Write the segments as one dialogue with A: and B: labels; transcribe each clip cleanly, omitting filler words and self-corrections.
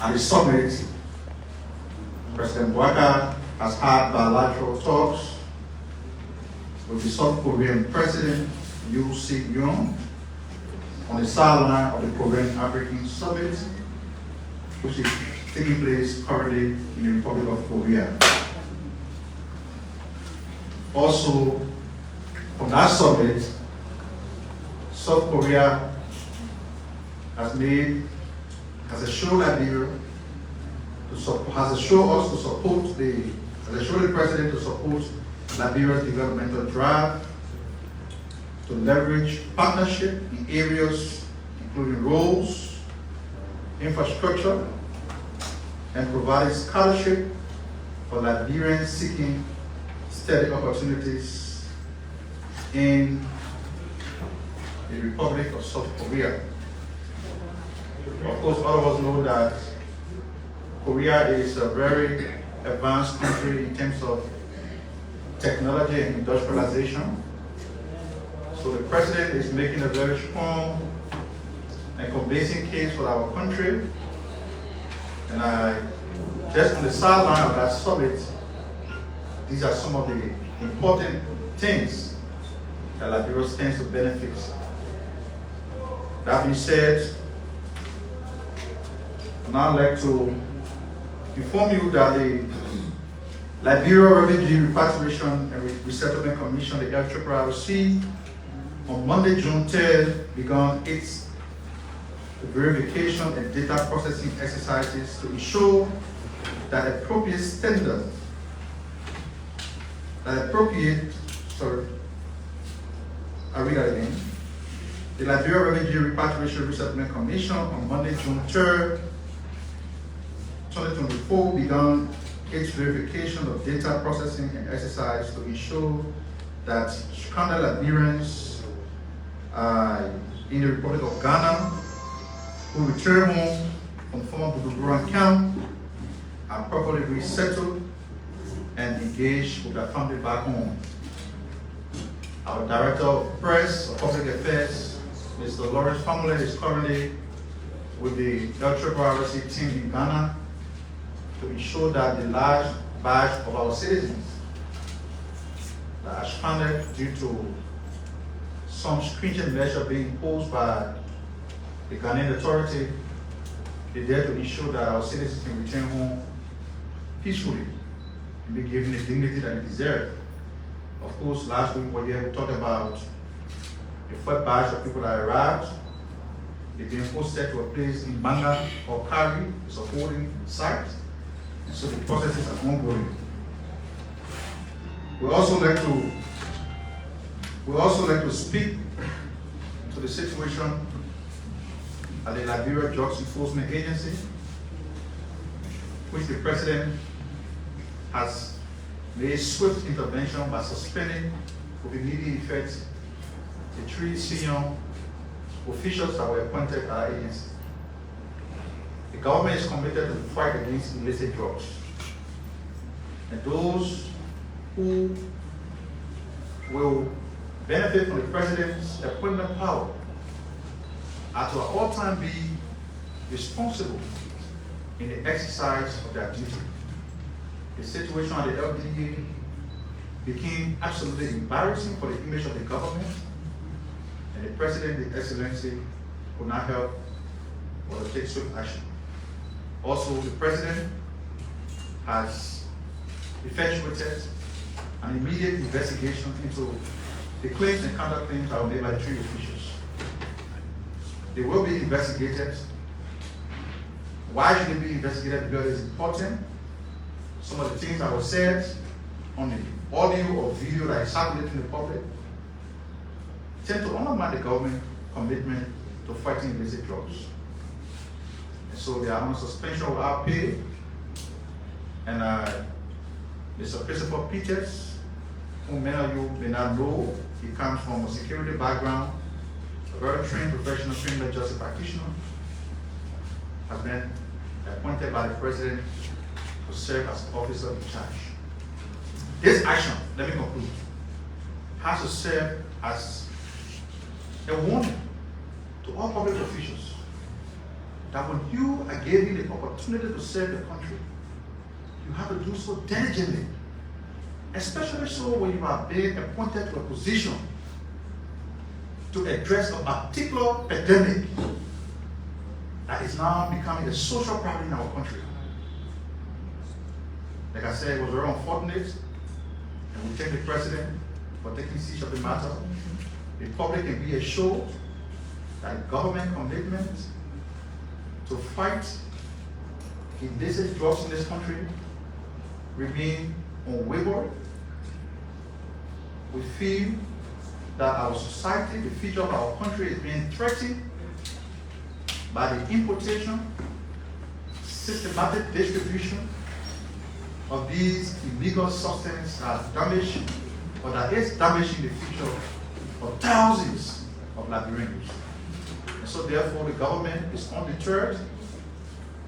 A: At the summit, President Bouacar has had bilateral talks with the South Korean President Yoon Suk-yeol on the sideline of the Korean African Summit, which is taking place currently in the Republic of Korea. Also, from that summit, South Korea has assured Liberia has assured us to support has assured the President to support Liberia's developmental drive to leverage partnership in areas including roads, infrastructure, and providing scholarship for Liberians seeking steady opportunities in the Republic of South Korea. Of course, all of us know that Korea is a very advanced country in terms of technology and industrialization. So the President is making a very strong and convincing case for our country. And just on the sideline of that summit, these are some of the important things that Liberia stands to benefit. That being said, I'd like to inform you that the Liberia Refugee Repatriation and Resettlement Commission, the LACC, on Monday, June 3rd, began its verification and data processing exercises to ensure that appropriate standards, I'll read that again. The Liberia Refugee Repatriation and Resettlement Commission on Monday, June 3rd, 2024 began its verification of data processing and exercise to ensure that stranded Liberians in the Republic of Ghana who return home from former Buduburan camp are properly resettled and engaged with their family back home. Our Director of Press, of Public Affairs, Mr. Lawrence Family, is currently with the Cllr team in Ghana to ensure that the large batch of our citizens that are stranded due to some stringent measure being imposed by the Ghanaian authority is there to ensure that our citizens can return home peacefully and be given the dignity that they deserve. Of course, last week we talked about the first batch of people that arrived. They've been posted to a place in Banga or Kari, it's a holding site. So the processes are ongoing. We also like to speak to the situation at the Liberia Drugs Enforcement Agency, which the President has made swift intervention by suspending with immediate effect the 3 senior officials that were appointed at our agency. The government is committed to the fight against illicit drugs. And those who will benefit from the President's appointment power are to at all times be responsible in the exercise of their duty. The situation at the LDA became absolutely embarrassing for the image of the government, and the President, the Excellency, could not help but to take swift action. Also, the President has effectuated an immediate investigation into the claims and counter claims that were made by the 3 officials. They will be investigated. Why should they be investigated? Because it's important. Some of the things that were said on the audio or video that is circulating in the public tend to undermine the government commitment to fighting illicit drugs. And so they are on suspension without pay. And Mr. Christopher Peters, whom many of you may not know, he comes from a security background, a very trained professional criminal justice practitioner, has been appointed by the President to serve as officer in charge. This action, let me conclude, has to serve as a warning to all public officials that when you are given the opportunity to serve the country, you have to do so diligently. Especially so when you are being appointed to a position to address a particular pandemic that is now becoming a social problem in our country. Like I said, it was very unfortunate, and we thank the President for taking siege of the matter. The public can be assured that the government commitment to fight illicit drugs in this country remain unwavering. We feel that our society, the future of our country, is being threatened by the importation, systematic distribution of these illegal substances that damage, or that is damaging the future of thousands of Liberians. And so therefore the government is undeterred.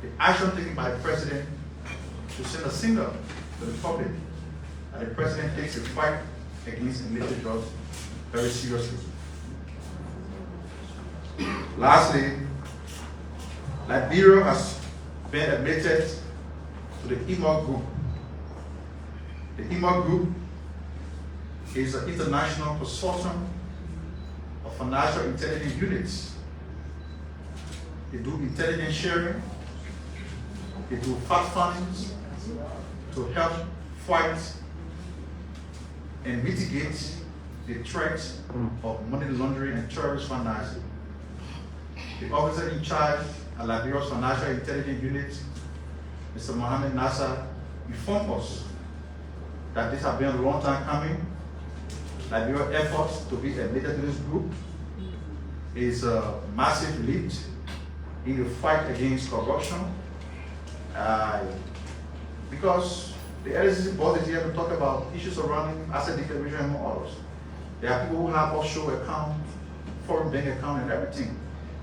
A: The action taken by the President to send a signal to the public that the President takes the fight against illicit drugs very seriously. Lastly, Liberia has been admitted to the MICAT group. The MICAT group is an international consortium of financial intelligence units. They do intelligence sharing, they do fact findings to help fight and mitigate the threat of money laundering and terrorist financing. The officer in charge at Liberia's Financial Intelligence Unit, Mr. Mohammed Nasser, informed us that this has been a long time coming. Liberia's efforts to be admitted to this group is a massive leap in the fight against corruption, because the LACC board is here to talk about issues surrounding asset declaration and others. There are people who have offshore accounts, foreign bank accounts, and everything.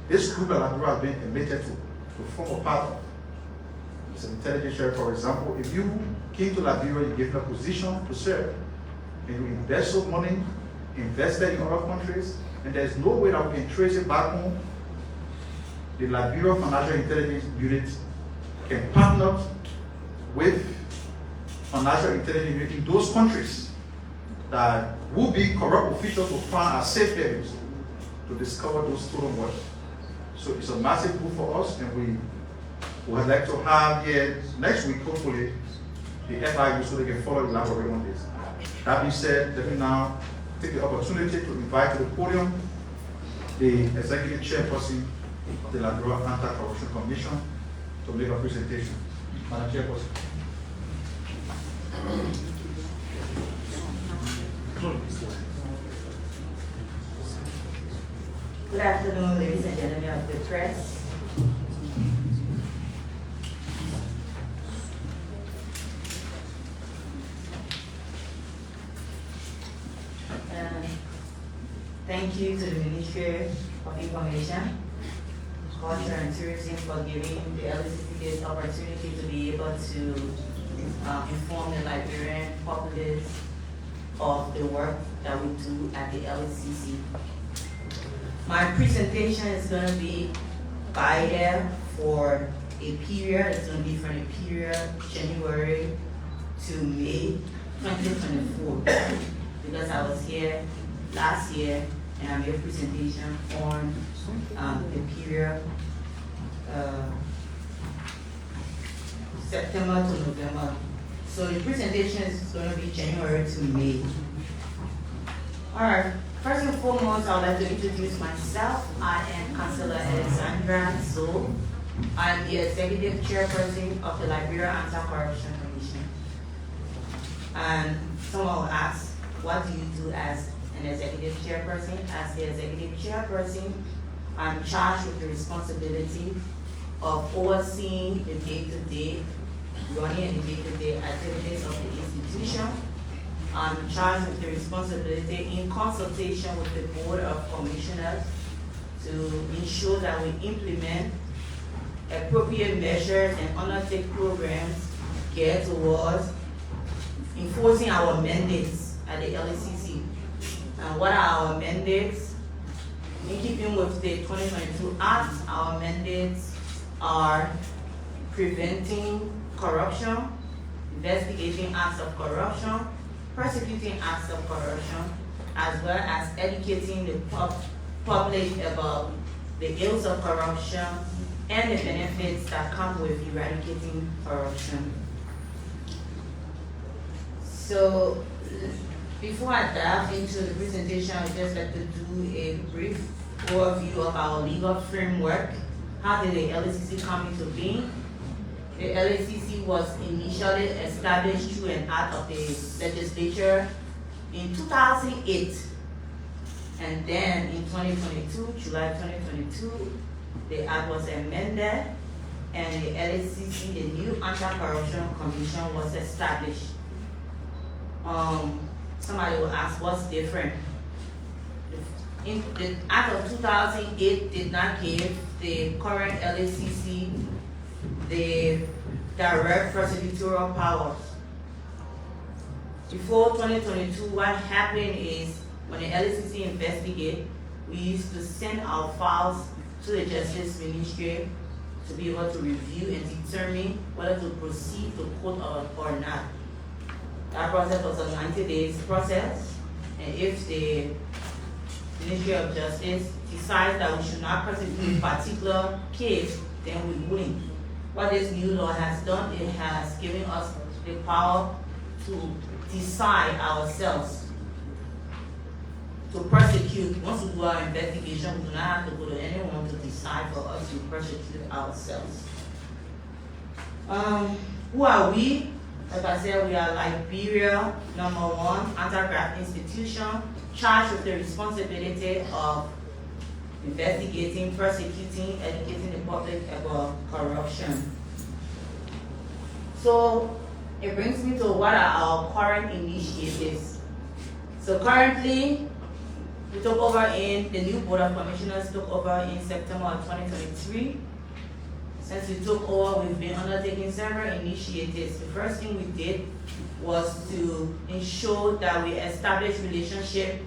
A: This group that Liberia has been admitted to form a part of. It's an intelligence share, for example. If you came to Liberia, you gave a position to serve, and you invest some money, invested in other countries, and there's no way that we can trace it back home, the Liberia Financial Intelligence Unit can partner with financial intelligence unit in those countries that will be corrupt officials to find as safe havens to discover those stolen wealth. So it's a massive move for us, and we would like to have here next week, hopefully, the FIU so they can follow the elaborate on this. That being said, let me now take the opportunity to invite to the podium the Executive Chairperson of the Liberia Anti-Corruption Commission to make a presentation. Madam Chairperson.
B: Good afternoon, ladies and gentlemen of the press. Thank you to the Ministry of Information, Culture and Tourism for giving the LACC this opportunity to be able to inform the Liberian populace of the work that we do at the LACC. My presentation is going to be guided for a period. It's going to be from the period January to May 2024, because I was here last year and I made a presentation on the period September to November. So the presentation is going to be January to May. All right. First and foremost, I would like to introduce myself. I am Councillor Alexandra Zoe. I am the Executive Chairperson of the Liberia Anti-Corruption Commission. And someone will ask, what do you do as an Executive Chairperson? As the Executive Chairperson, I'm charged with the responsibility of overseeing the day-to-day running and the day-to-day activities of the institution. I'm charged with the responsibility in consultation with the Board of Commissioners to ensure that we implement appropriate measures and undertake programs geared towards enforcing our mandates at the LACC. And what are our mandates? In keeping with the 2022 Act, our mandates are preventing corruption, investigating acts of corruption, prosecuting acts of corruption, as well as educating the public about the ills of corruption and the benefits that come with eradicating corruption. So, before I dive into the presentation, I'd just like to do a brief overview of our legal framework. How did the LACC come into being? The LACC was initially established through an act of the legislature in 2008. And then in 2022, July 2022, the act was amended and the LACC, the new Anti-Corruption Commission, was established. Somebody will ask what's different. The act of 2008 did not give the current LACC the direct prosecutorial powers. Before 2022, what happened is when the LACC investigate, we used to send our files to the Justice Ministry to be able to review and determine whether to proceed to court or not. That process was a 90 days process, and if the Ministry of Justice decides that we should not prosecute a particular case, then we wouldn't. What this new law has done, it has given us the power to decide ourselves to prosecute. Once we do our investigation, we do not have to go to anyone to decide for us to prosecute ourselves. Who are we? Like I said, we are Liberia #1 anti-graft institution charged with the responsibility of investigating, prosecuting, educating the public about corruption. So it brings me to what are our current initiatives. So currently, we took over the new Board of Commissioners took over in September of 2023. Since we took over, we've been undertaking several initiatives. The first thing we did was to ensure that we establish relationships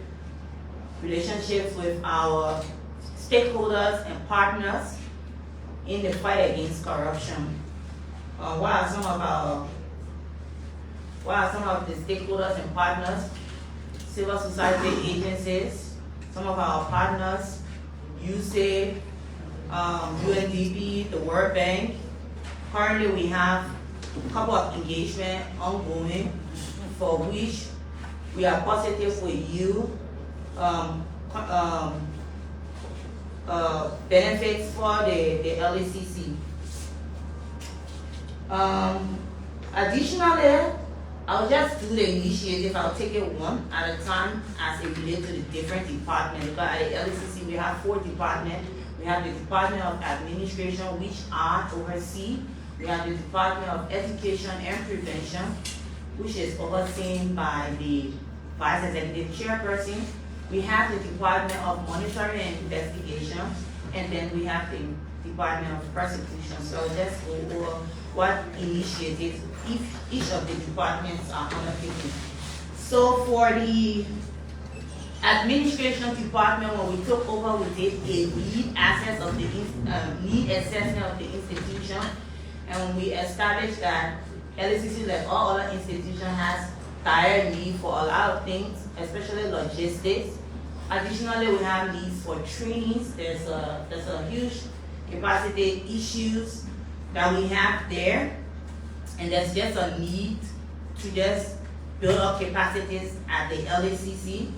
B: with our stakeholders and partners in the fight against corruption. What are some of the stakeholders and partners? Civil society agencies, some of our partners, USAID, UNDP, the World Bank. Currently we have a couple of engagements ongoing for which we are positive with you. Benefits for the LACC. Additionally, I'll just do the initiative. I'll take it one at a time as it relates to the different departments. Because at the LACC we have 4 departments. We have the Department of Administration, which I oversee. We have the Department of Education and Prevention, which is overseen by the Vice Executive Chairperson. We have the Department of Monitoring and Investigation, and then we have the Department of Prosecution. So I'll just go over what initiatives each of the departments are undertaking. So for the Administration Department, when we took over, we did a need assessment of the institution, and we established that LACC, like all other institutions, has dire need for a lot of things, especially logistics. Additionally, we have needs for trainings. There's a huge capacity issues that we have there, and there's just a need to just build up capacities at the LACC.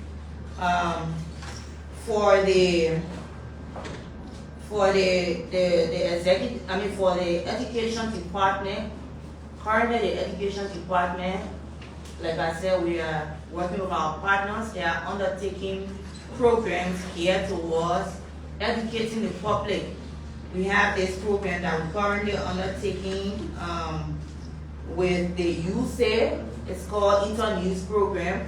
B: For the education department, currently the education department, like I said, we are working with our partners. They are undertaking programs geared towards educating the public. We have this program that we're currently undertaking with the USAID. It's called Inter-News Program.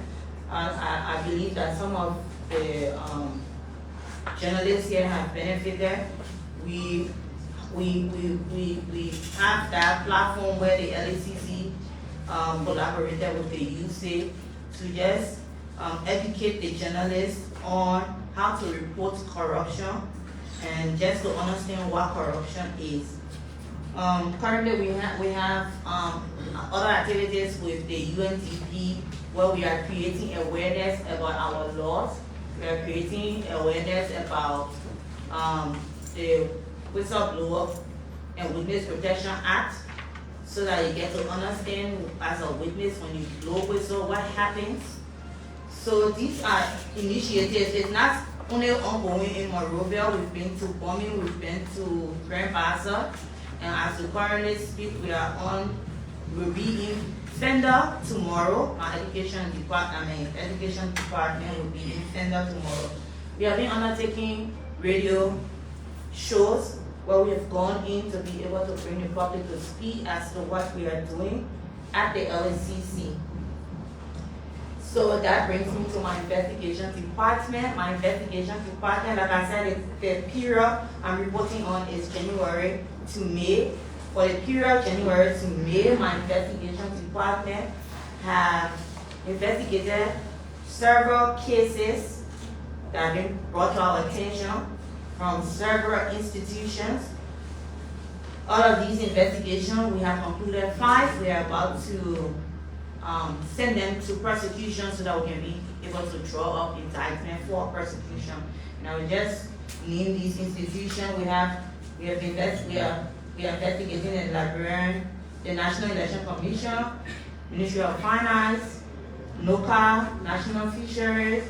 B: I believe that some of the journalists here have benefited. We have that platform where the LACC collaborated with the USAID to just educate the journalists on how to report corruption, and just to understand what corruption is. Currently we have other activities with the UNDP where we are creating awareness about our laws. We are creating awareness about the Whistleblower and Witness Protection Act, so that you get to understand as a witness when you blow whistle what happens. So these are initiatives. It's not only ongoing in Monrovia. We've been to Bombing, we've been to Grand Bassa, and as we currently speak, we'll be in Fender tomorrow. Our education department will be in Fender tomorrow. We have been undertaking radio shows where we have gone in to be able to bring the public to speed as to what we are doing at the LACC. So that brings me to my investigation department. My investigation department, like I said, the period I'm reporting on is January to May. For the period January to May, my investigation department have investigated several cases that have been brought to our attention from several institutions. All of these investigations, we have concluded 5. We are about to send them to prosecution so that we can be able to draw up indictment for prosecution. Now we just name these institutions. We are investigating the Liberian, the National Election Commission, Ministry of Finance, NOCA, National Fisheries,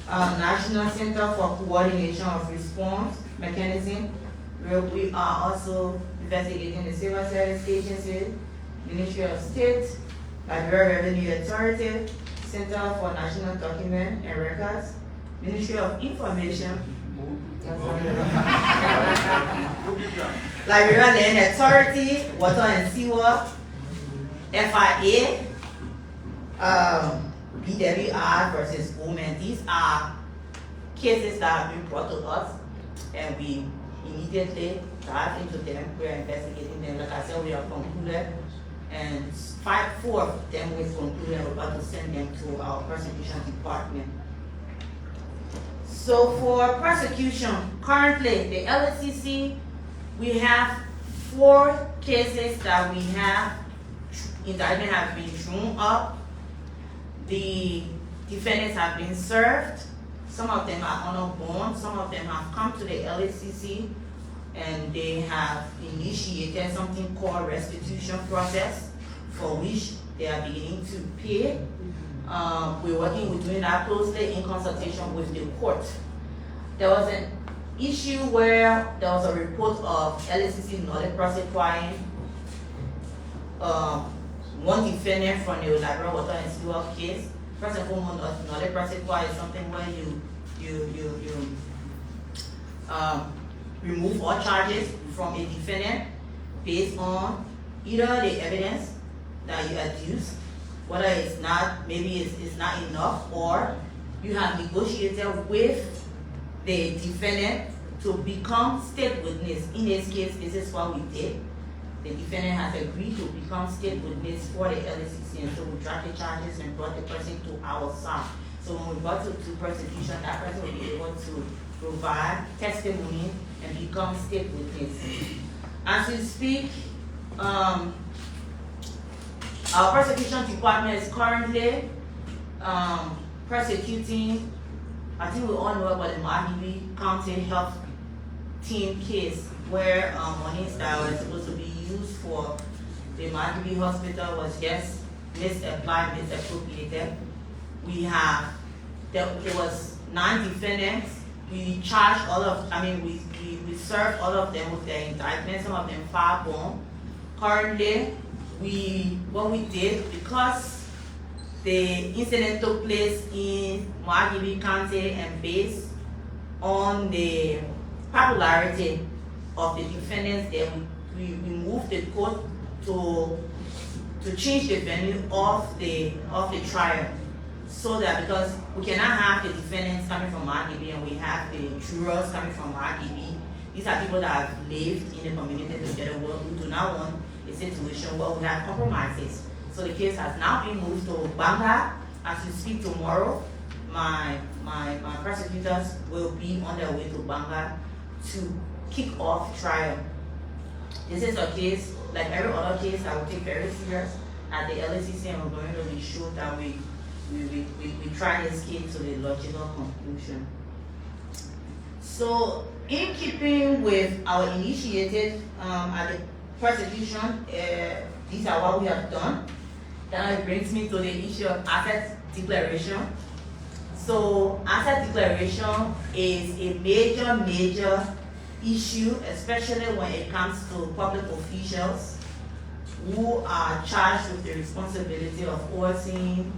B: National Center for Coordination of Response Mechanism. We are also investigating the Civil Service Agency, Ministry of State, Liberia Revenue Authority, Center for National Document and Records, Ministry of Information, Liberia Land Authority, Water and Sewer, FIA, BWI versus Women. These are cases that have been brought to us, and we immediately dive into them. We are investigating them. Like I said, we have concluded, and 4 of them we've concluded. We're about to send them to our prosecution department. So for prosecution, currently the LACC, we have 4 cases that we have indictment have been drawn up. The defendants have been served. Some of them are on a bond. Some of them have come to the LACC and they have initiated something called restitution process, for which they are beginning to pay. We're doing that closely in consultation with the court. There was an issue where there was a report of LACC not prosecuting one defendant from the Liberia Water and Sewer case. First and foremost, not prosecute is something where you remove all charges from a defendant based on either the evidence that you adduce, whether it's not, maybe it's not enough, or you have negotiated with the defendant to become state witness. In this case, this is what we did. The defendant has agreed to become state witness for the LACC, and so we dropped the charges and brought the person to our side. So when we brought it to prosecution, that person will be able to provide testimony and become state witness. As we speak, our prosecution department is currently prosecuting, I think we all know about the Mahibi County Health Team case, where monies that were supposed to be used for the Mahibi Hospital was just misapplied, misappropriated. There was 9 defendants. We charged we served all of them with their indictment, some of them filed bond. Currently, what we did, because the incident took place in Mahibi County and based on the popularity of the defendants there, we moved the court to change the venue of the trial, so that, because we cannot have the defendants coming from RDB and we have the jurors coming from RDB. These are people that have lived in the community together. We do not want a situation where we have compromises. So the case has now been moved to Banga. As we speak tomorrow, my prosecutors will be on their way to Banga to kick off trial. This is a case, like every other case, that we take very serious at the LACC, and we're going to be sure that we try this case to the logical conclusion. So, in keeping with our initiative at the prosecution, these are what we have done. That brings me to the issue of asset declaration. So, asset declaration is a major issue, especially when it comes to public officials who are charged with the responsibility of overseeing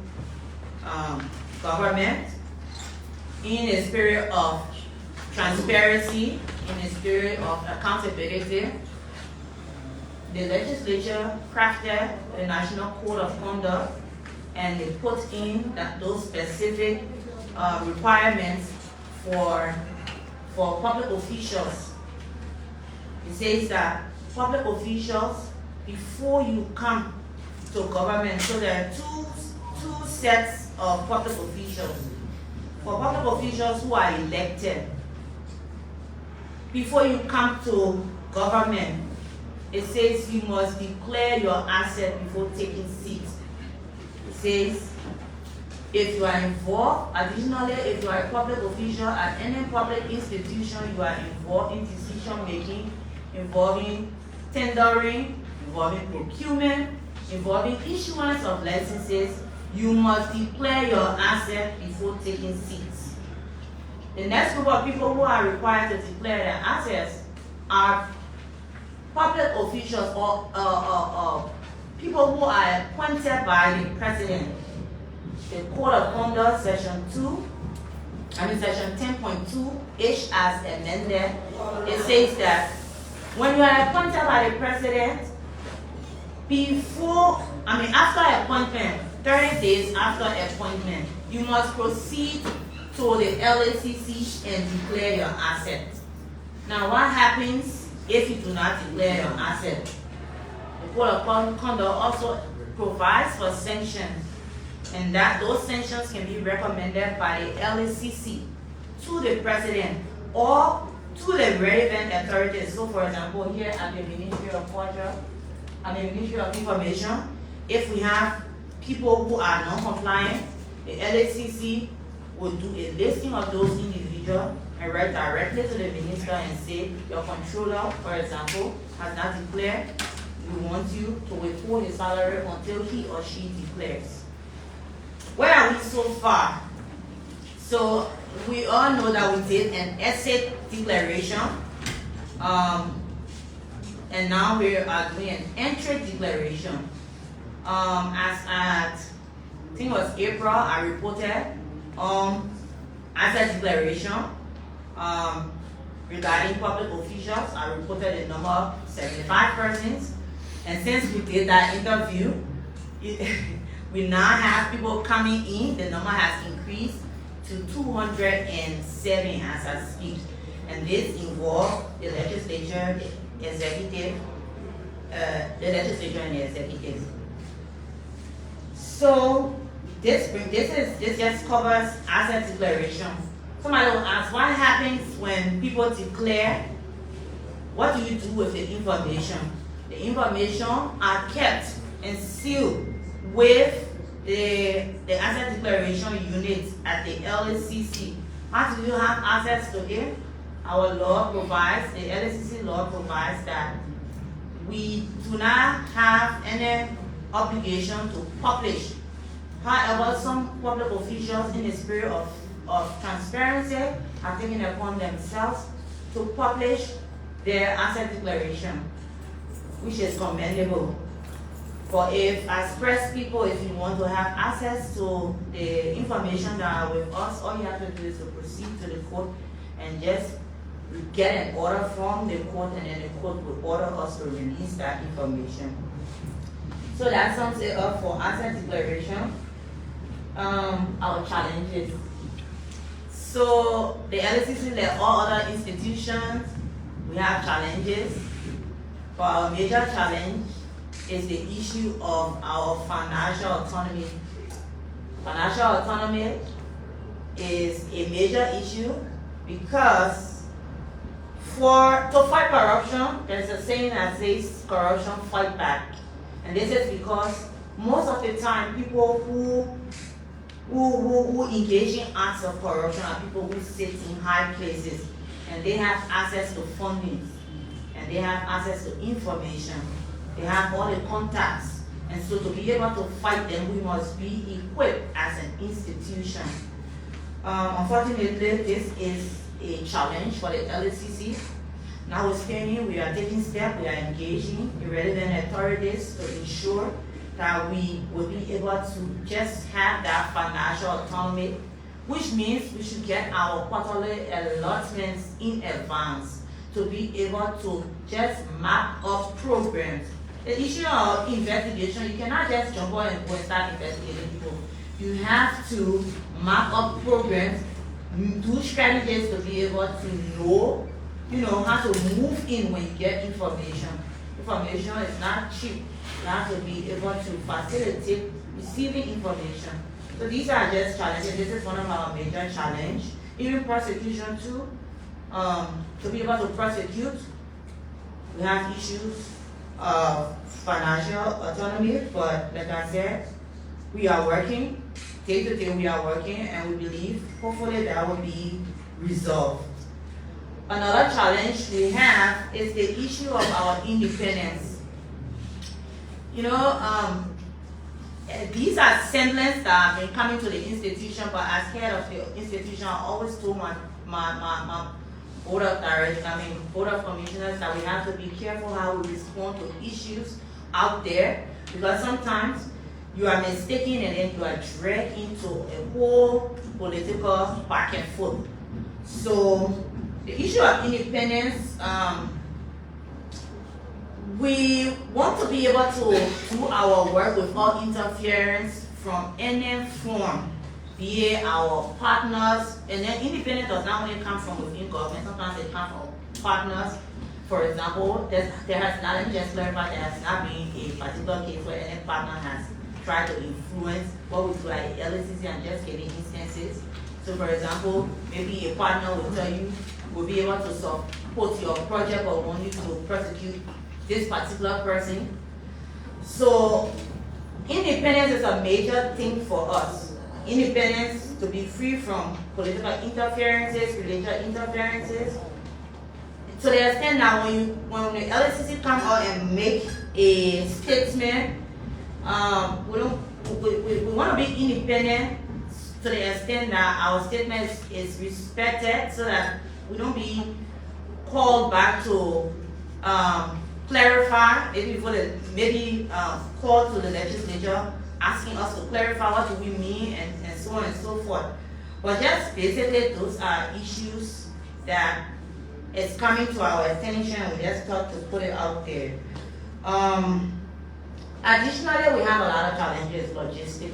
B: government in a spirit of transparency, in a spirit of accountability. The legislature crafted the National Code of Conduct, and they put in those specific requirements for public officials. It says that public officials, before you come to government, so there are two sets of public officials. For public officials who are elected, before you come to government, it says you must declare your asset before taking seats. It says if you are involved, additionally, if you are a public official at any public institution, you are involved in decision making, involving tendering, involving procurement, involving issuance of licenses, you must declare your asset before taking seats. The next group of people who are required to declare their assets are public officials or people who are appointed by the president. The Code of Conduct, Section 10.2, H as amended, it says that when you are appointed by the president, after appointment, 30 days after appointment, you must proceed to the LACC and declare your assets. Now, what happens if you do not declare your asset? The Code of Conduct also provides for sanctions, and that those sanctions can be recommended by the LACC to the president or to the relevant authorities. So, for example, here at the Ministry of Culture and the Ministry of Information, if we have people who are non-compliant, the LACC will do a listing of those individuals and write directly to the minister and say, your controller, for example, has not declared. We want you to withhold his salary until he or she declares. Where are we so far? So we all know that we did an asset declaration, and now we are doing an entry declaration. As at, I think it was April, I reported asset declaration regarding public officials. I reported the number of 75 persons, and since we did that interview, we now have people coming in. The number has increased to 207 as I speak, and this involves the legislature, the executive, and the executive. So this just covers asset declaration. Somebody will ask, what happens when people declare? What do you do with the information? The information are kept and sealed with the asset declaration unit at the LACC. How do you have access to it? Our law provides, the LACC law provides that we do not have any obligation to publish. However, some public officials, in the spirit of transparency, have taken upon themselves to publish their asset declaration, which is commendable. For if, as press people, if you want to have access to the information that are with us, all you have to do is to proceed to the court and just get an order from the court, and then the court will order us to release that information. So that sums it up for asset declaration. Our challenges. So the LACC, like all other institutions, we have challenges. But our major challenge is the issue of our financial autonomy. Financial autonomy is a major issue because To fight corruption, there's a saying that says corruption fight back. And this is because most of the time people who engage in acts of corruption are people who sit in high places and they have access to funding and they have access to information. They have all the contacts. And so to be able to fight them, we must be equipped as an institution. Unfortunately, this is a challenge for the LACC. Notwithstanding, we are taking steps, we are engaging the relevant authorities to ensure that we will be able to just have that financial autonomy, which means we should get our quarterly allotments in advance to be able to just map up programs. The issue of investigation, you cannot just jump on and go and start investigating people. You have to map up programs, do strategies to be able to know, how to move in when you get information. Information is not cheap. You have to be able to facilitate receiving information. So these are just challenges. This is one of our major challenges. Even prosecution too. To be able to prosecute, we have issues of financial autonomy, but like I said, we are working. Day to day we are working, and we believe hopefully that will be resolved. Another challenge we have is the issue of our independence. These are semblance that have been coming to the institution, but as head of the institution, I always told my board of directors, board of commissioners, that we have to be careful how we respond to issues out there, because sometimes you are mistaken and then you are dragged into a whole political back and forth. So the issue of independence, we want to be able to do our work without interference from any form, be it our partners, and then independence does not only come from within government, sometimes it comes from partners. For example, there has not, let me just clarify, there has not been a particular case where any partner has tried to influence what we do like LACC and just giving instances. So for example, maybe a partner will tell you, we'll be able to support your project or want you to prosecute this particular person. So independence is a major thing for us. Independence to be free from political interferences, religious interferences. To the extent that when the LACC come out and make a statement, we want to be independent to the extent that our statement is respected, so that we don't be called back to clarify, maybe call to the legislature asking us to clarify what do we mean and so on and so forth. But just basically those are issues that is coming to our attention, and we just thought to put it out there. Additionally, we have a lot of challenges, logistic.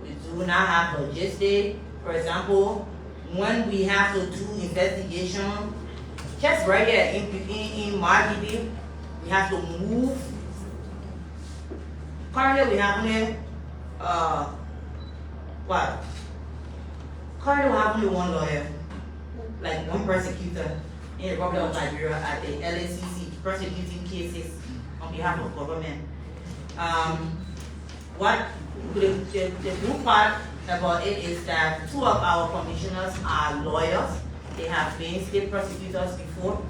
B: We do not have logistic. For example, when we have to do investigation, just right here in Margibi, we have to move. Currently, we have only Currently, we have only one lawyer, like one prosecutor in the Republic of Liberia at the LACC prosecuting cases on behalf of government. What the good part about it is that two of our commissioners are lawyers. They have been state prosecutors before.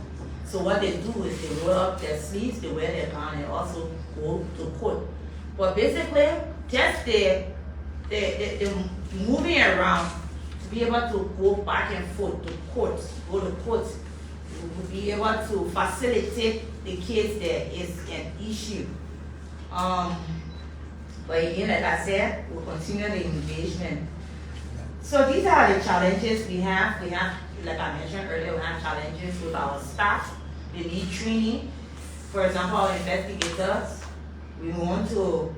B: So what they do is they roll up their sleeves, they wear their gown, and also go to court. But basically, just the moving around to be able to go back and forth to court, go to court, to be able to facilitate the case there is an issue. But again, like I said, we'll continue the engagement. So these are the challenges we have. We have, like I mentioned earlier, we have challenges with our staff. They need training. For example, our investigators, we want to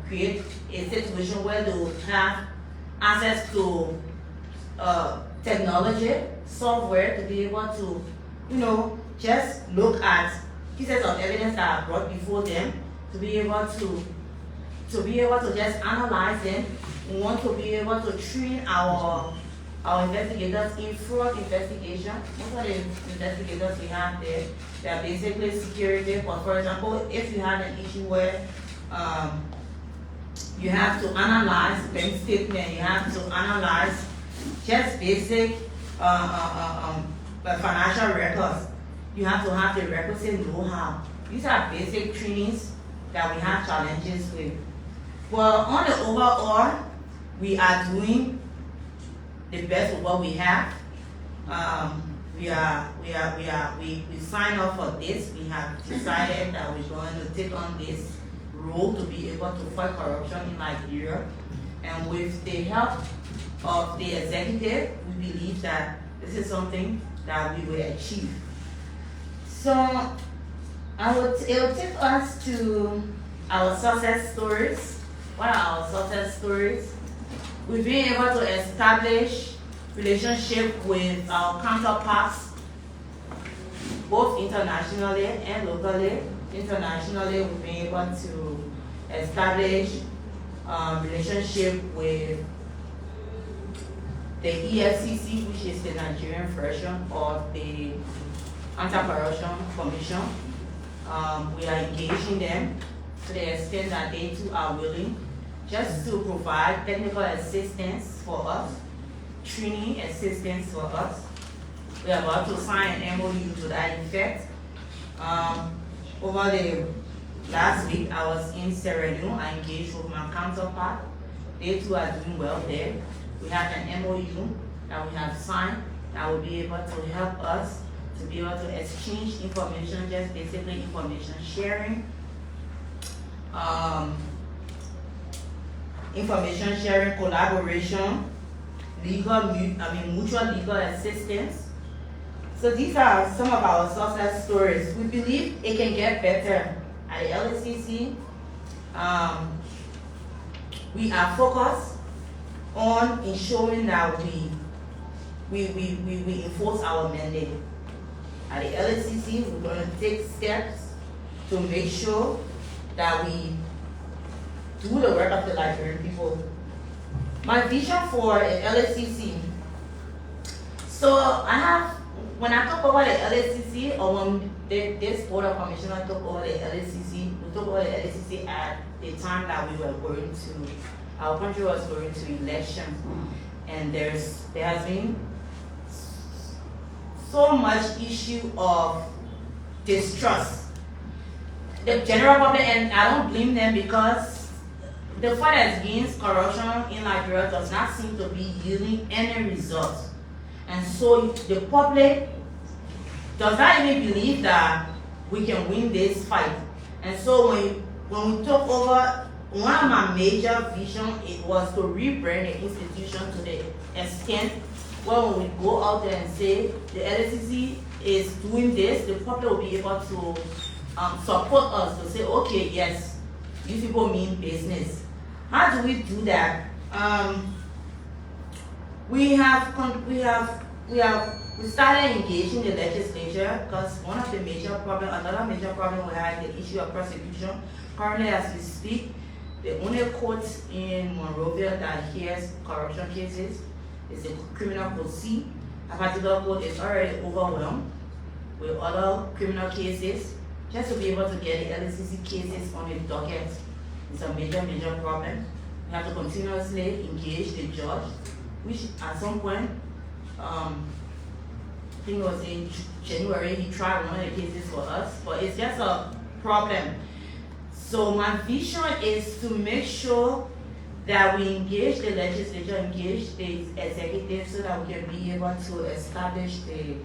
B: create a situation where they will have access to technology, software, to be able to, just look at pieces of evidence that are brought before them, to be able to just analyze them. We want to be able to train our our investigators in fraud investigation. Most of the investigators we have there, they are basically security. But for example, if you have an issue where you have to analyze bank statement, you have to analyze just basic financial records, you have to have the requisite know-how. These are basic trainings that we have challenges with. Well, on the overall, we are doing the best with what we have. We signed up for this. We have decided that we're going to take on this role to be able to fight corruption in Liberia. And with the help of the executive, we believe that this is something that we will achieve. So it will take us to our success stories. What are our success stories? We've been able to establish relationship with our counterparts, both internationally and locally. Internationally, we've been able to establish relationship with the EFCC, which is the Nigerian version of the Anti-Corruption Commission. We are engaging them to the extent that they too are willing just to provide technical assistance for us, training assistance for us. We are about to sign an MOU to that effect. Over the last week, I was in Sierra Leone. I engaged with my counterpart. They too are doing well there. We have an MOU that we have signed that will be able to help us to be able to exchange information, just basically information sharing. Information sharing, collaboration, mutual legal assistance. So these are some of our success stories. We believe it can get better. At the LACC, we are focused on ensuring that we enforce our mandate. At the LACC, we're going to take steps to make sure that we do the work of the Liberian people. My vision for the LACC. So when I took over the LACC, or when this board of commissioners took over the LACC, we took over the LACC at the time that our country was going to election, and there has been so much issue of distrust. The general public, and I don't blame them, because the fight against corruption in Liberia does not seem to be yielding any results. And so the public does not even believe that we can win this fight. And so when we took over, one of my major visions, it was to rebrand the institution to the extent where when we go out there and say the LACC is doing this, the public will be able to support us to say, okay, yes, these people mean business. How do we do that? We started engaging the legislature, because another major problem we have is the issue of prosecution. Currently, as we speak, the only court in Monrovia that hears corruption cases is the Criminal Code C. A particular court is already overwhelmed with other criminal cases. Just to be able to get the LACC cases on the docket is a major problem. We have to continuously engage the judge, which at some point, I think it was in January, he tried one of the cases for us, but it's just a problem. So my vision is to make sure that we engage the legislature, engage the executive, so that we can be able to establish the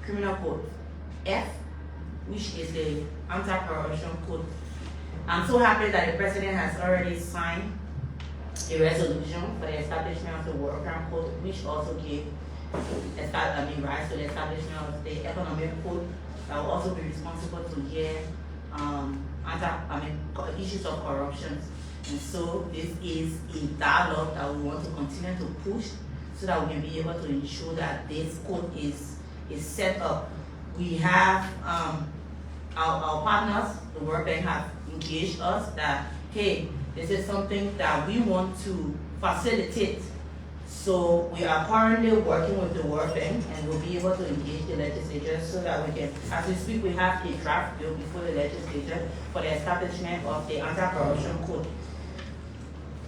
B: Criminal Code F, which is the Anti-Corruption Code. I'm so happy that the President has already signed a resolution for the establishment of the War Crime Code, which also gave rise to the establishment of the Economic Code that will also be responsible to hear issues of corruption. And so this is a dialogue that we want to continue to push, so that we can be able to ensure that this code is set up. We have our partners, the World Bank, have engaged us that, hey, this is something that we want to facilitate So we are currently working with the World Bank and we'll be able to engage the legislature so that we can, as we speak, we have a draft bill before the legislature for the establishment of the anti-corruption code.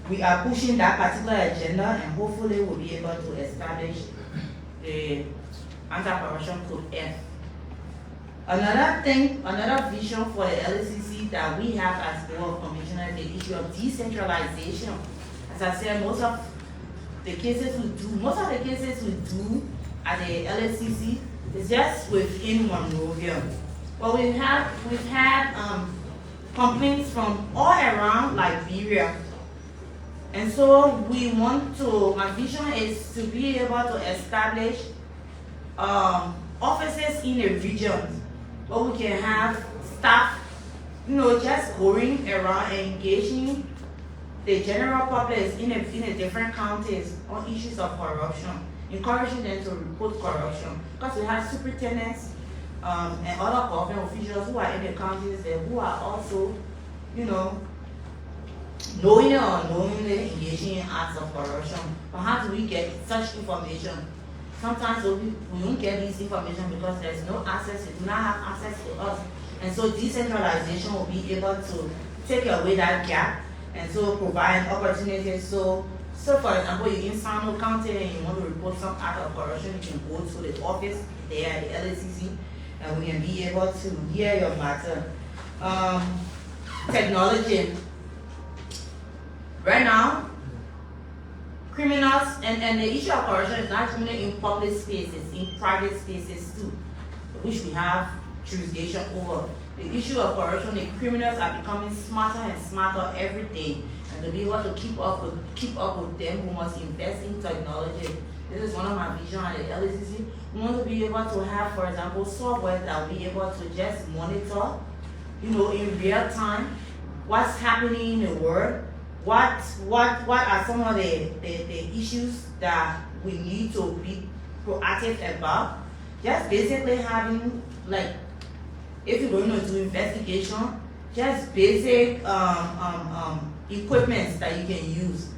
B: We are pushing that particular agenda and hopefully we'll be able to establish the anti-corruption code F. Another thing, another vision for the LACC that we have as Board of Commissioners, the issue of decentralization. As I said, most of the cases we do at the LACC is just within Monrovia. But we've had complaints from all around Liberia. And so we want to, my vision is to be able to establish offices in the region where we can have staff, just going around and engaging the general public in the different counties on issues of corruption, encouraging them to report corruption. Because we have superintendents and other government officials who are in the counties there who are also, knowing or unknowingly engaging in acts of corruption. But how do we get such information? Sometimes we don't get this information because there's no access, they do not have access to us. And so decentralization will be able to take away that gap and so provide opportunities. So for example, you're in Sano County and you want to report some act of corruption, you can go to the office there at the LACC and we can be able to hear your matter. Technology. Right now, criminals, and the issue of corruption is not only in public spaces, in private spaces too, which we have jurisdiction over. The issue of corruption, the criminals are becoming smarter and smarter every day. And to be able to keep up with them, we must invest in technology. This is one of my visions at the LACC. We want to be able to have, for example, software that will be able to just monitor, in real time, what's happening in the world. What are some of the issues that we need to be proactive about? Just basically having, if you're going to do investigation, just basic equipment that you can use.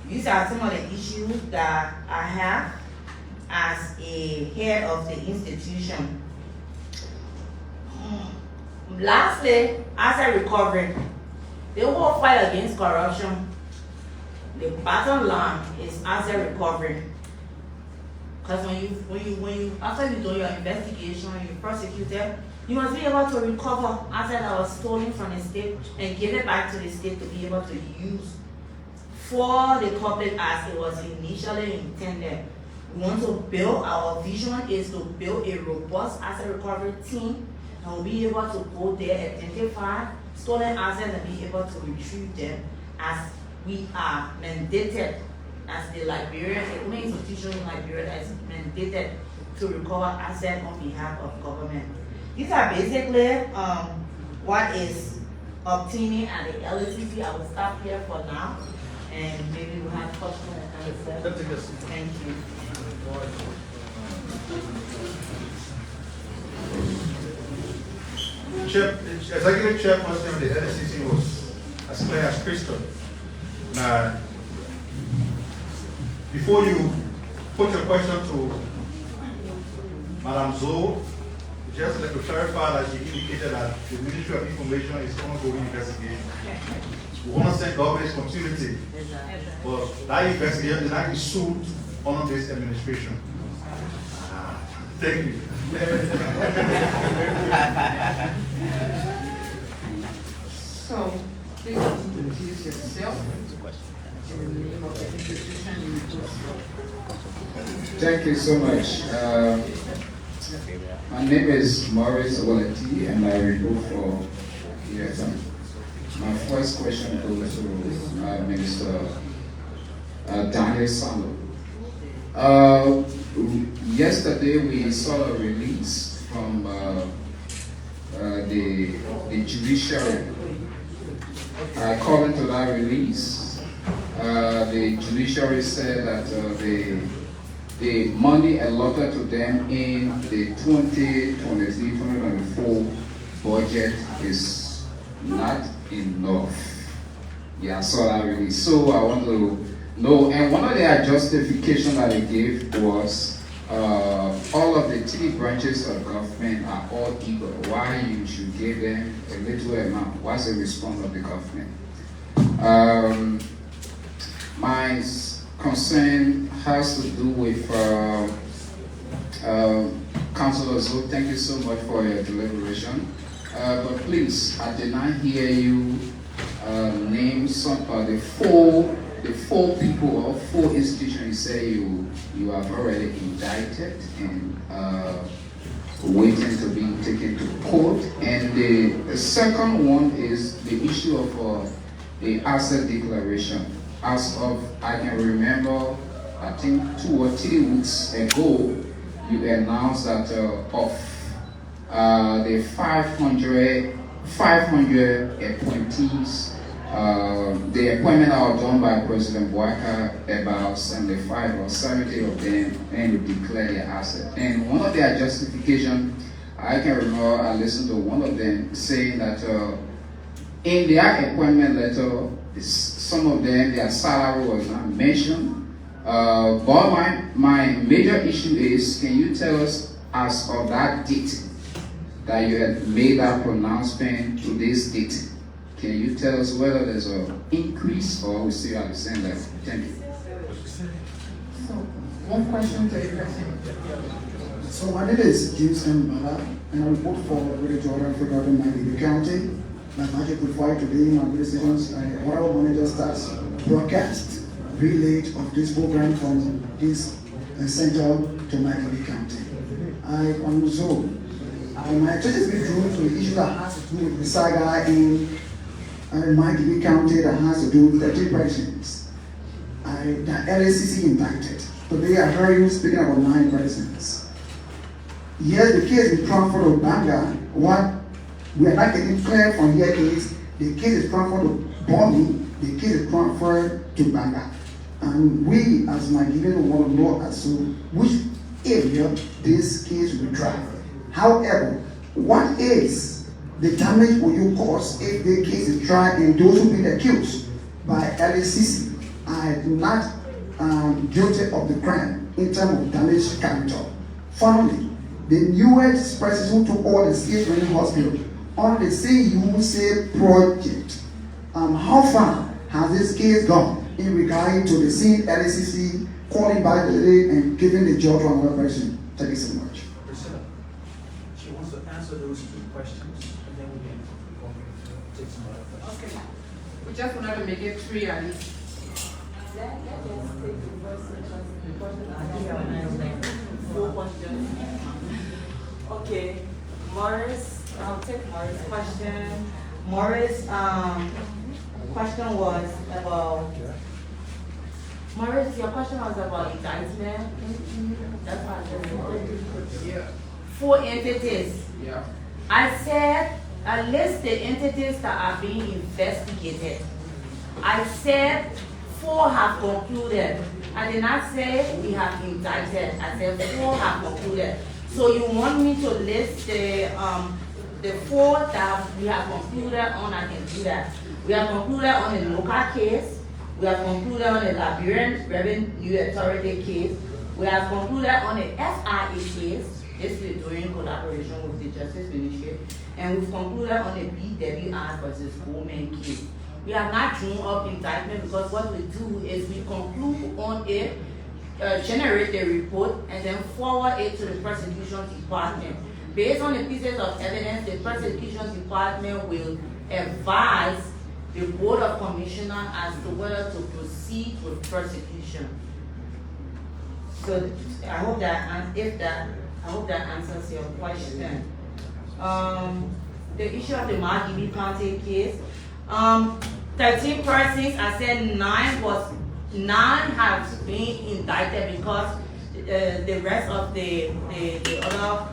B: These are some of the issues that I have as a head of the institution. Lastly, asset recovery. The whole fight against corruption, the bottom line is asset recovery. Because when you after you do your investigation, you prosecute them, you must be able to recover assets that was stolen from the state and give it back to the state to be able to use for the public as it was initially intended. We want to build, our vision is to build a robust asset recovery team and we'll be able to go there, identify stolen assets and be able to retrieve them as we are mandated as the Liberian, the only institution in Liberia that is mandated to recover assets on behalf of government. These are basically what is obtaining at the LACC. I will stop here for now and maybe we'll have questions and answers. Thank you.
A: Executive Chairperson of the LACC was as clear as crystal. Now, before you put your question to Madam Zoe, just like to clarify that she indicated that the Ministry of Information is ongoing investigation. We want to send government's continuity, but that investigation is not sued under this administration. Thank you.
C: So, please introduce yourself.
D: Thank you so much. My name is Maurice Waleti and I will go for ESM. My first question goes to Minister Daniel Salo. Yesterday we saw a release from the judiciary. According to that release, the judiciary said that the money allotted to them in the 2023-2024 budget is not enough. Yeah, I saw that release. So I want to No, and one of their justification that they gave was all of the three branches of government are all equal. Why you should give them a little amount? What's the response of the government? My concern has to do with Councilor Zoe. Thank you so much for your deliberation. But please, I did not hear you name some the four people or four institutions you say you have already indicted and waiting to be taken to court. And the second one is the issue of the asset declaration. As of I can remember, I think 2 or 3 weeks ago, you announced that of the 500 appointees, the appointment that was done by President Bouaka, about 75 or 70 of them, and you declare their asset. And one of their justification, I can remember I listened to one of them saying that in their appointment letter, some of them, their salary was not mentioned. But my major issue is, can you tell us as of that date that you had made that pronouncement to this date? Can you tell us whether there's an increase or we still at the same level? Thank you.
C: So, one question to the president.
E: So my name is James M. Bala, and I report for Radio Jordan for Government Miami County. My budget required today, my decisions, honorable manager starts broadcast relay of this program from this center to Miami County. My attention is being drawn to the issue that has to do with the saga in Miami County that has to do with 30 persons. The LACC indicted. Today I heard you speaking about 9 persons. Yes, the case is transferred to Banga. What we are not getting clear from here is the case is transferred to Bomi, the case is transferred to Banga. And we as Nigerians want to know as to which area this case will drive. However, what is the damage will you cause if the case is tried and those who been accused by LACC are not guilty of the crime in terms of damage capital? Finally, the newest person who took all the state training hospital on the CUC project, how far has this case gone in regard to the same LACC calling back the day and giving the job to another person? Thank you so much.
F: Priscilla, she wants to answer those 2 questions, and then we can take some other questions.
C: Okay. We just wanted to make it 3 at least.
B: Okay, Morris, I'll take Morris' question. Morris' question was about, Morris, your question was about indictment. That's what I said.
C: Yeah.
B: 4 entities.
C: Yeah.
B: I said, I list the entities that are being investigated. I said 4 have concluded. I did not say we have indicted. I said 4 have concluded. So you want me to list the 4 that we have concluded on? I can do that. We have concluded on the local case. We have concluded on the Liberian Revenue Authority case. We have concluded on the FIA case. This is doing collaboration with the Justice Ministry. And we've concluded on the BWI versus Goldman case. We have not drawn up indictment because what we do is we conclude on it, generate the report, and then forward it to the prosecution department. Based on the pieces of evidence, the prosecution department will advise the Board of Commissioners as to whether to proceed with prosecution. So I hope that answers your question. The issue of the Miami County case, 13 persons, I said 9 have been indicted because the rest of the other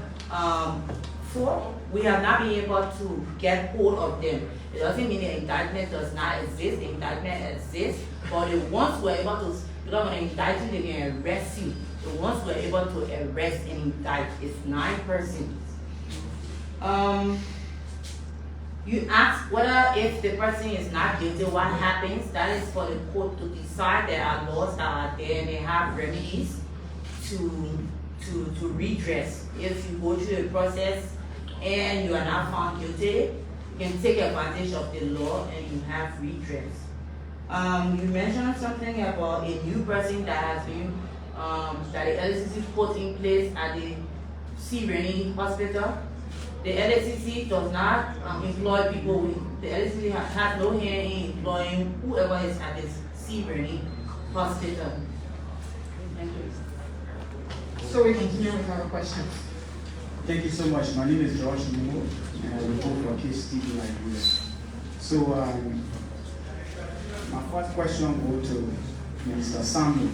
B: 4, we have not been able to get hold of them. It doesn't mean the indictment does not exist. The indictment exists, but the ones who are able to, because when they indict you, they can arrest you. The ones who are able to arrest and indict is 9 persons. You ask whether if the person is not guilty, what happens. That is for the court to decide. There are laws that are there and they have remedies to redress. If you go through the process and you are not found guilty, you can take advantage of the law and you have redress. You mentioned something about a new person that has been that the LACC put in place at the Cllr hospital. The LACC does not employ people with, the LACC has no hand in employing whoever is at the Cllr hospital. Thank you.
C: So we continue with our questions.
G: Thank you so much. My name is George Momo, and I report for Case TV Liberia. So, my first question goes to Mr. Samuel.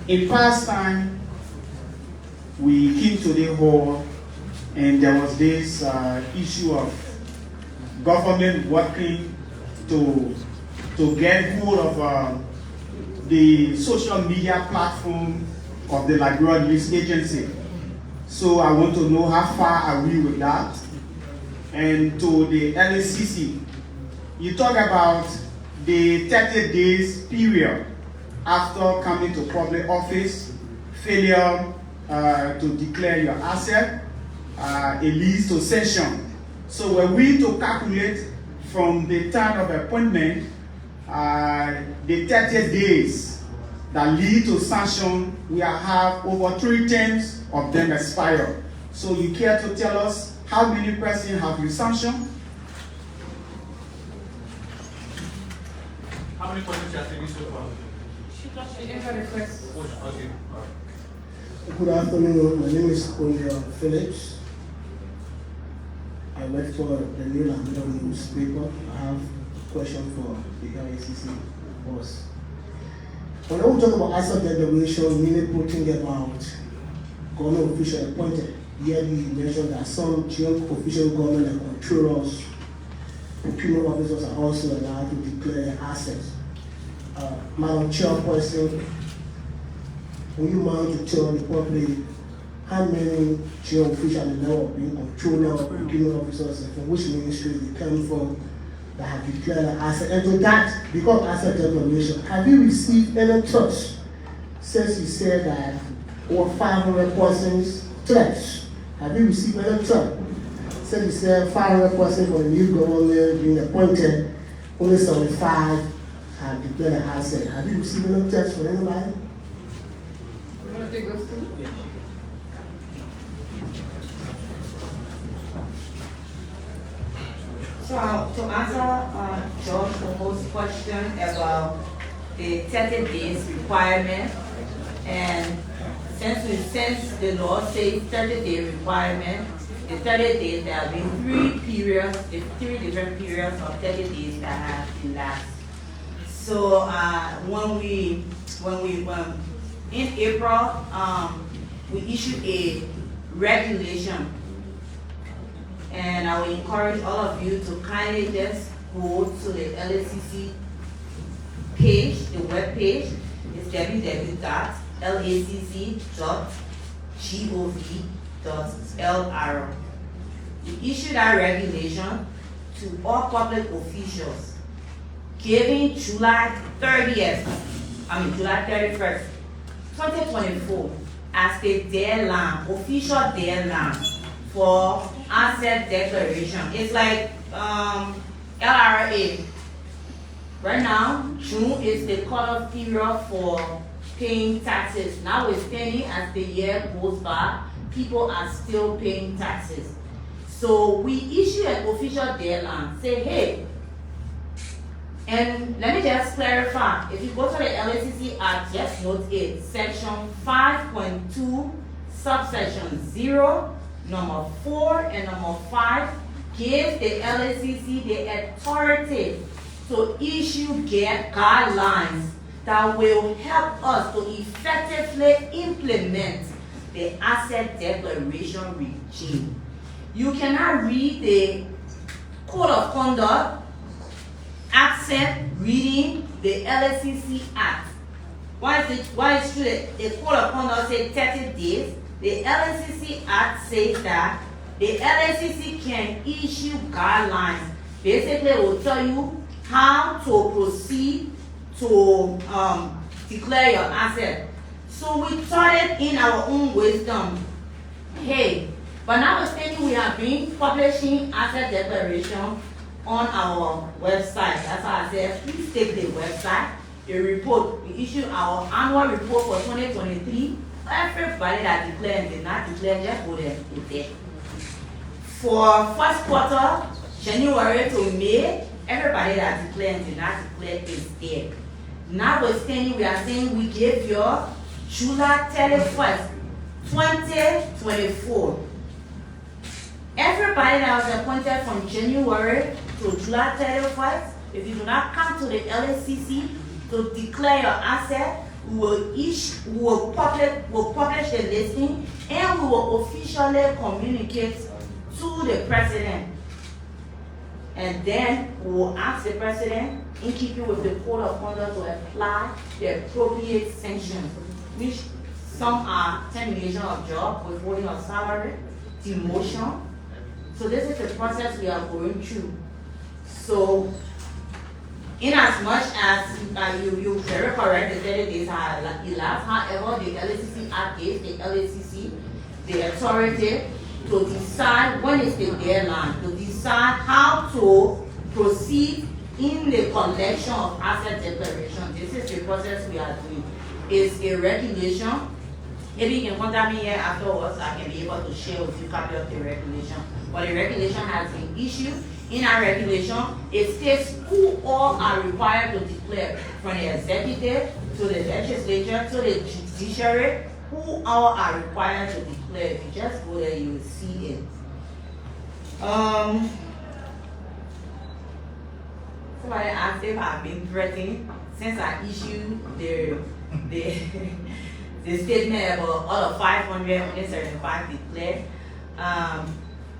G: In past time, we came to the hall, and there was this issue of government working to get hold of the social media platform of the Liberia News Agency. So I want to know how far are we with that? And to the LACC, you talk about the 30 days period after coming to public office, failure to declare your asset, it leads to sanction. So were we to calculate from the time of appointment, the 30 days that lead to sanction, we have over 3 terms of them expire. So you care to tell us how many persons have you sanctioned?
A: How many questions have you so far?
C: She entered a request.
A: Okay.
E: Good afternoon, my name is Cllr Phillips. I work for the New Liberia newspaper. I have a question for the LACC boss. When I talk about asset declaration, mainly putting about government official appointed, here we mentioned that some official government and controllers, procurement officers are also allowed to declare assets. Madam Chairperson, would you mind to tell the public how many chair officials are now being controllers, procurement officers, and from which ministries they come from that have declared an asset? And to that, because asset declaration, have you received any threats since you said that over 500 persons threats? Have you received any threat? Since you said 500 persons for the new government being appointed, only 75 have declared an asset. Have you received any threats from anybody?
C: You want to take those two?
F: Yeah.
B: So to answer George Momo's question about the 30 days requirement, and since the law says 30-day requirement, the 30 days, there have been 3 periods, 3 different periods of 30 days that have elapsed. So in April, we issued a regulation, and I will encourage all of you to kindly just go to the LACC page, the web page. It's www.lacc.gov.lr. We issued that regulation to all public officials, giving July 31st, 2024 as the deadline, official deadline for asset declaration. It's like LRA. Right now, June is the cutoff period for paying taxes. Notwithstanding, as the year goes by, people are still paying taxes. So we issue an official deadline, say, hey, and let me just clarify, if you go to the LACC Act, just note it, section 5.2, subsection 0, number 4 and number 5, gives the LACC the authority to issue guidelines that will help us to effectively implement the asset declaration regime. You cannot read the Code of Conduct absent reading the LACC Act. Why is true? The Code of Conduct says 30 days. The LACC Act says that the LACC can issue guidelines. Basically, it will tell you how to proceed to declare your asset. So we started in our own wisdom. Hey, but notwithstanding, we have been publishing asset declaration on our website. That's why I said, please take the website, the report. We issue our annual report for 2023. Everybody that declared and did not declare, just go there, it's there. For first quarter, January to May, everybody that declared and did not declare is there. Notwithstanding, we are saying we gave you July 31st, 2024. Everybody that was appointed from January to July 31st, if you do not come to the LACC to declare your asset, we will publish the listing, and we will officially communicate to the president. And then we will ask the president, in keeping with the code of conduct, to apply the appropriate sanctions, which some are termination of job, withholding of salary, demotion. So this is the process we are going through. So, in as much as you very correct, the 30 days are elapsed, however, the LACC Act gives the LACC the authority to decide when is the deadline, to decide how to proceed in the collection of asset declaration. This is the process we are doing. It's a regulation. Maybe you can contact me here afterwards, I can be able to share with you a copy of the regulation. But the regulation has been issued. In our regulation, it states who all are required to declare, from the executive to the legislature to the judiciary, who all are required to declare. If you just go there, you will see it. Somebody asked if I've been threatened since I issued the statement about all of 575 declared.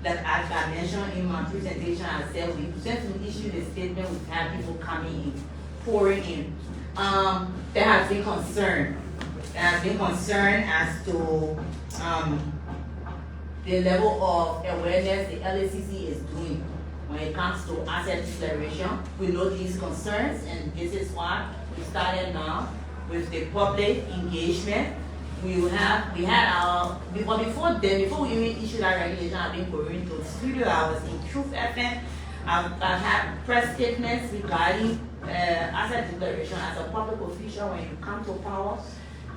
B: That as I mentioned in my presentation, I said since we issued the statement, we've had people coming in, pouring in. There has been concern. There has been concern as to the level of awareness the LACC is doing when it comes to asset declaration. We know these concerns, and this is why we started now with the public engagement. Before we even issued our regulation, I've been going to the studio. I was in Truth FM. I've had press statements regarding asset declaration as a public official. When you come to power,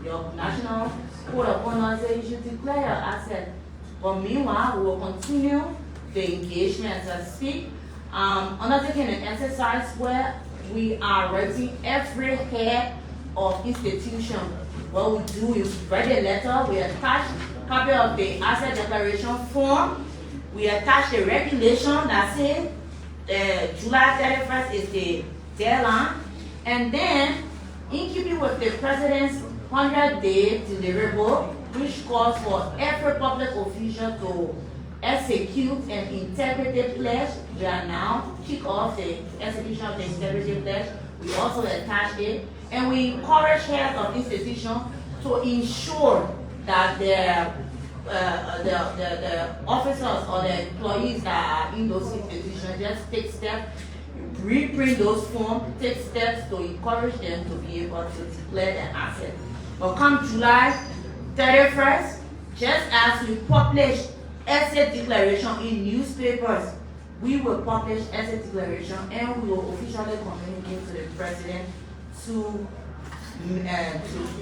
B: your national code of conduct says you should declare your asset. But meanwhile, we will continue the engagement as I speak. Undertaking an exercise where we are writing every head of institution. What we do is write a letter, we attach a copy of the asset declaration form, we attach the regulation that says July 31st is the deadline, and then in keeping with the President's 100-day deliverable, which calls for every public official to execute an integrity pledge. We are now kick off the execution of the integrity pledge. We also attach it, and we encourage heads of institutions to ensure that the officers or the employees that are in those institutions just take steps, reprint those forms, take steps to encourage them to be able to declare their asset. But come July 31st, just as we publish asset declaration in newspapers, we will publish asset declaration and we will officially communicate to the President to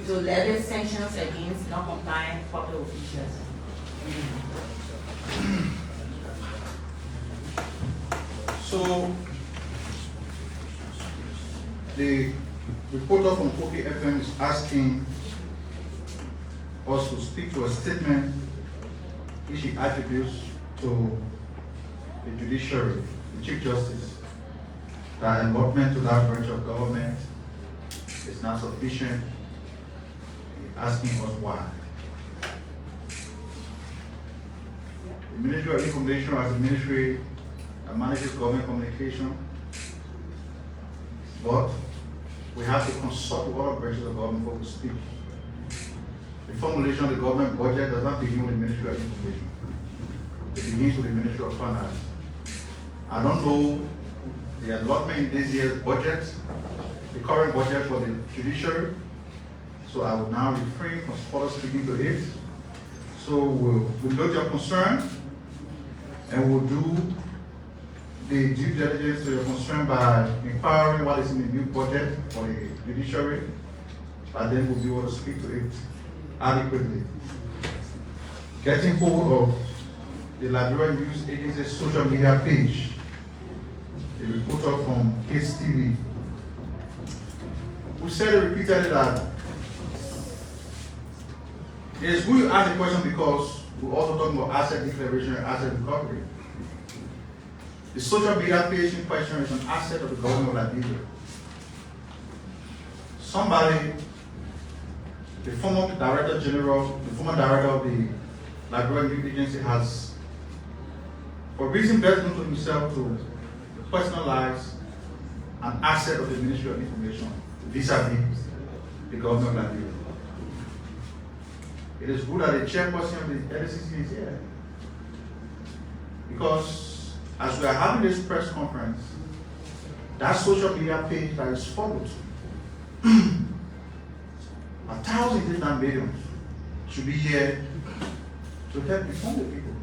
B: levy sanctions against non-compliant public officials.
A: So, the reporter from Koki FM is asking us to speak to a statement which he attributes to the judiciary, the Chief Justice, that involvement to that branch of government is not sufficient. He's asking us why. The Ministry of Information as a ministry that manages government communication, but we have to consult with other branches of government before we speak. The formulation of the government budget does not begin with the Ministry of Information. it begins with the Ministry of Finance. I don't know the allotment in this year's budget, the current budget for the judiciary, so I will now refrain from further speaking to it. So we'll note your concern, and we'll do the due diligence to your concern by inquiring what is in the new budget for the judiciary, and then we'll be able to speak to it adequately. Getting hold of the Liberian News Agency's social media page, a reporter from HTV, who said repeatedly that it is good to ask the question because we're also talking about asset declaration and asset recovery. The social media page in question is an asset of the government of Liberia. Somebody, the former director general, the former director of the Liberian News Agency has, for reason best known to himself, to personalize an asset of the Ministry of Information vis-a-vis the government of Liberia. It is good that the chairperson of the LACC is here, because as we are having this press conference, that social media page that is followed, 1,000 if not millions, should be here to help inform the people.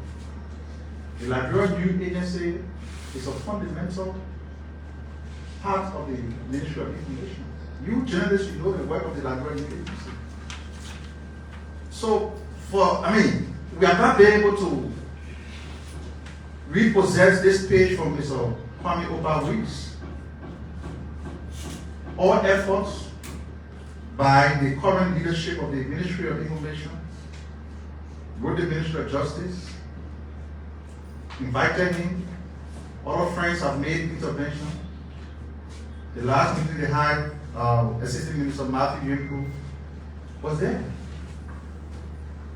A: The Liberian News Agency is a fundamental part of the Ministry of Information. You journalists, you know the work of the Liberian News Agency. So, we are not being able to repossess this page from Mr. Kwame Oba-Weeks. All efforts by the current leadership of the Ministry of Information, with the Ministry of Justice, invited him. Other friends have made intervention. The last meeting they had, Assistant Minister Matthew Yemko was there.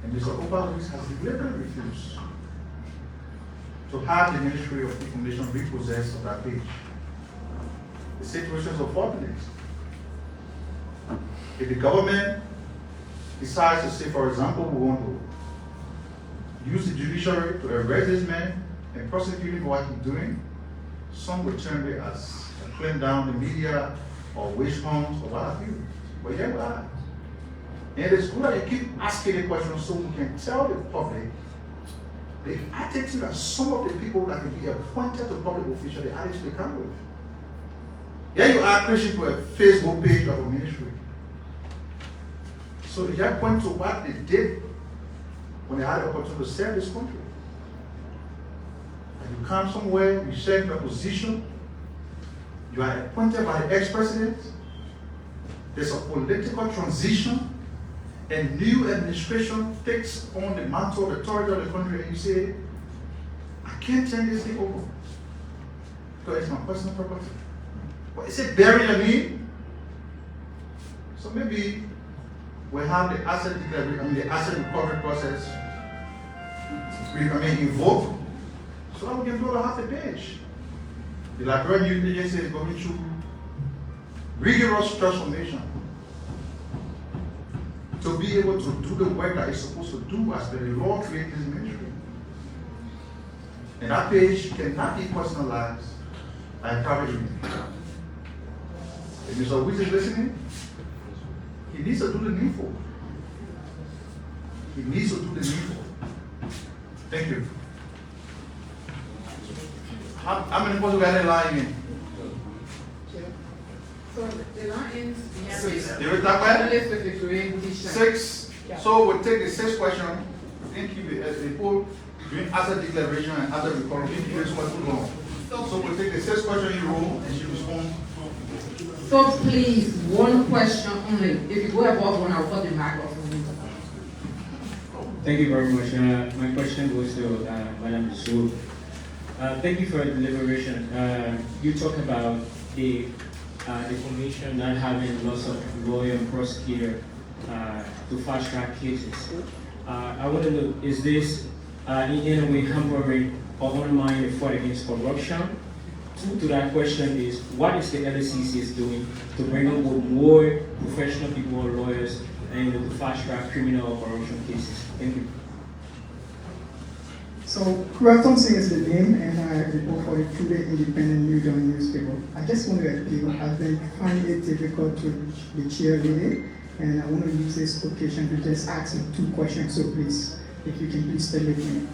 A: And Mr. Oba-Weeks has deliberately refused to have the Ministry of Information repossessed of that page. The situation is unfortunate. If the government decides to say, for example, we want to use the judiciary to arrest this man and prosecute him for what he's doing, some will term it as a claim down the media or witch hunt or what have you. But here we are. And it's good that you keep asking the question so we can tell the public the attitude that some of the people that can be appointed to public officials, the attitude they come with. Here you are preaching to a Facebook page of a ministry. So they just point to what they did when they had the opportunity to serve this country. And you come somewhere, you serve your position, you are appointed by the ex-president, there's a political transition, and new administration takes on the mantle of authority of the country, and you say, I can't turn this thing over because it's my personal property. But is it buried me? So maybe we have the asset the asset recovery process invoked, so that we can go to half the page. The Liberian News Agency is going through rigorous transformation to be able to do the work that it's supposed to do as the law created this ministry. And that page cannot be personalized by a private individual. If Mr. Witt is listening, he needs to do the needful. He needs to do the needful. Thank you. How many people got that line in?
C: So the lines, we have
A: Six. You will talk about it?
C: with the creation.
A: 6.
C: Yeah.
A: So we'll take the 6th question. Thank you. As people doing asset declaration and asset recovery, this was too long. So we'll take the 6th question in row and she respond.
C: So please, one question only. If you go above one, I'll cut the microphone.
H: Thank you very much. My question goes to Madam Zoe. Thank you for the deliberation. You talk about the commission not having lots of lawyer and prosecutor to fast track cases. I want to know, is this in any way hampering or undermining the fight against corruption? To that question is, what is the LACC is doing to bring on board more professional people or lawyers and to fast track criminal or corruption cases? Thank you.
E: So, Cllr is the name, and I report for the Today Independent New Dawn newspaper. I just want to appeal. I've been finding it difficult to reach the chair lady, and I want to use this occasion to just ask you 2 questions. So please, if you can please stay with me.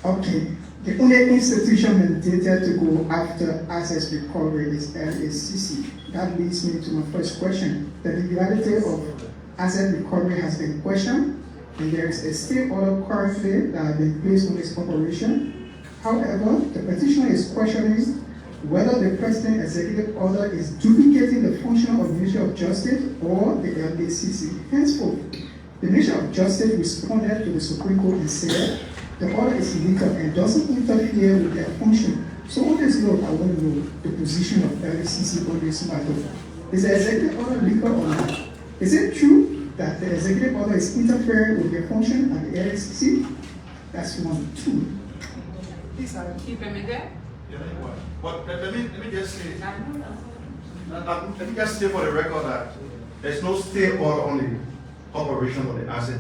E: Okay. The only institution mandated to go after asset recovery is LACC. That leads me to my first question. The legality of asset recovery has been questioned, and there is a state order currently that has been placed on this operation. However, the petitioner is questioning whether the President Executive Order is duplicating the function of the Ministry of Justice or the LACC. Henceforth, the Ministry of Justice responded to the Supreme Court and said the order is legal and doesn't interfere with their function. So on this note, I want to know the position of LACC on this matter. Is the executive order legal or not? Is it true that the executive order is interfering with their function at the LACC? That's 1. 2.
C: Please, keep him in there.
A: But let me just say, let me just say for the record that there's no state order on the operation of the asset